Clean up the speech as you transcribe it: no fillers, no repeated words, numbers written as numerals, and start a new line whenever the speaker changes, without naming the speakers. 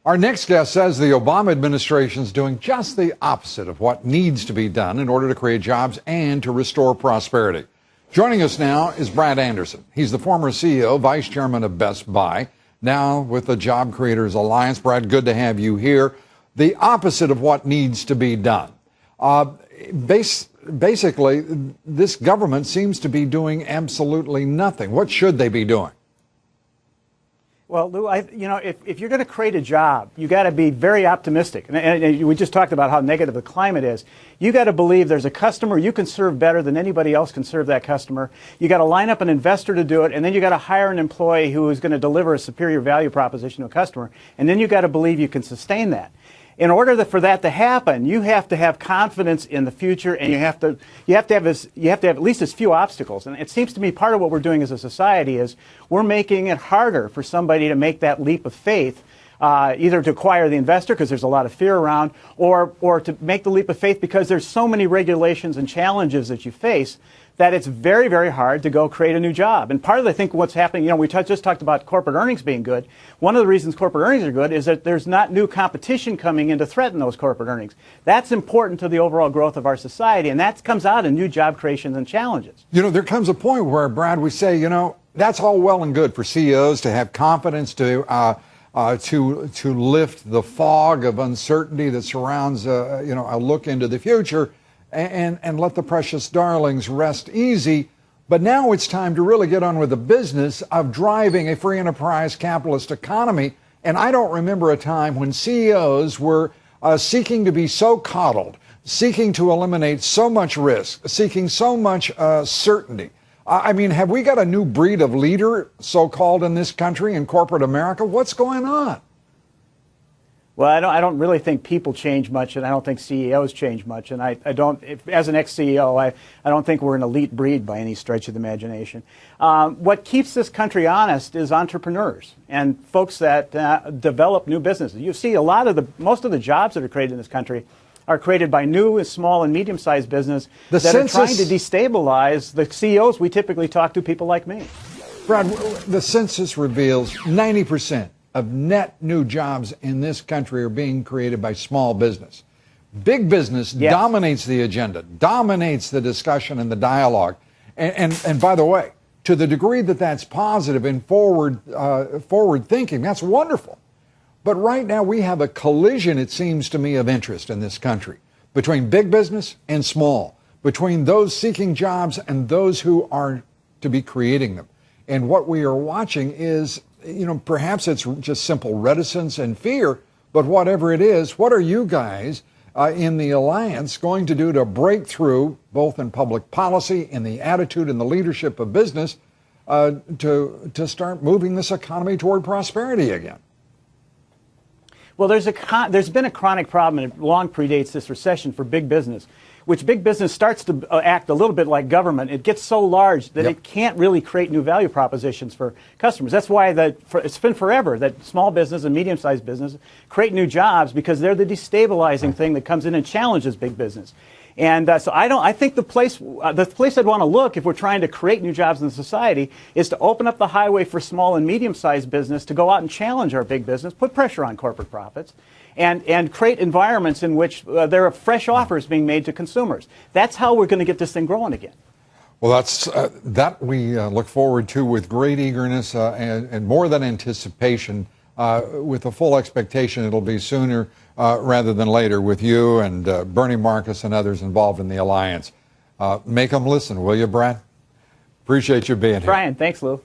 Our next guest says the Obama administration is doing just the opposite of what needs to be done in order to create jobs and to restore prosperity. Joining us now is Brad Anderson. He's the former CEO, vice chairman of Best Buy, now with the Job Creators Alliance. Brad, good to have you here. The opposite of what needs to be done. Basically, this government seems to be doing absolutely nothing. What should they be doing?
Well, Lou, if you're going to create a job, you got to be very optimistic. And we just talked about how negative the climate is. You got to believe there's a customer you can serve better than anybody else can serve that customer. You got to line up an investor to do it, and then you got to hire an employee who is going to deliver a superior value proposition to a customer. And then you got to believe you can sustain that. In order for that to happen, you have to have confidence in the future, and you have to have at least as few obstacles. And it seems to me part of what we're doing as a society is we're making it harder for somebody to make that leap of faith, either to acquire the investor because there's a lot of fear around, or to make the leap of faith because there's so many regulations and challenges that you face that it's very, very hard to go create a new job. And part of, I think, what's happening, we just talked about corporate earnings being good. One of the reasons corporate earnings are good is that there's not new competition coming in to threaten those corporate earnings. That's important to the overall growth of our society, and that comes out in new job creations and challenges.
There comes a point where, Brad, we say, that's all well and good for CEOs to have confidence to lift the fog of uncertainty that surrounds, a look into the future. And let the precious darlings rest easy. But now it's time to really get on with the business of driving a free enterprise capitalist economy. And I don't remember a time when CEOs were seeking to be so coddled, seeking to eliminate so much risk, seeking so much certainty. Have we got a new breed of leader, so-called, in this country, in corporate America? What's going on?
Well, I don't really think people change much, and I don't think CEOs change much. And I don't, as an ex-CEO, I don't think we're an elite breed by any stretch of the imagination. What keeps this country honest is entrepreneurs and folks that develop new businesses. You see most of the jobs that are created in this country are created by new, small, and medium-sized business that are trying to destabilize the CEOs we typically talk to, people like me.
Brad, the census reveals 90% of net new jobs in this country are being created by small business. Big business dominates the agenda, dominates the discussion and the dialogue. And by the way, to the degree that that's positive and forward thinking, that's wonderful. But right now we have a collision, it seems to me, of interest in this country between big business and small, between those seeking jobs and those who are to be creating them. And what we are watching is, perhaps it's just simple reticence and fear, but whatever it is, what are you guys in the Alliance going to do to break through, both in public policy, in the attitude and the leadership of business, to start moving this economy toward prosperity again?
Well, there's been a chronic problem, and it long predates this recession for big business, which big business starts to act a little bit like government. It gets so large that it can't really create new value propositions for customers. That's why it's been forever that small business and medium-sized business create new jobs, because they're the destabilizing thing that comes in and challenges big business. And so I think the place I'd want to look if we're trying to create new jobs in society is to open up the highway for small and medium-sized business to go out and challenge our big business, put pressure on corporate profits, and create environments in which there are fresh offers being made to consumers. That's how we're going to get this thing growing again.
Well, that we look forward to with great eagerness and more than anticipation, with a full expectation it'll be sooner rather than later with you and Bernie Marcus and others involved in the Alliance. Make them listen, will you, Brad? Appreciate you being here.
Brian, thanks, Lou.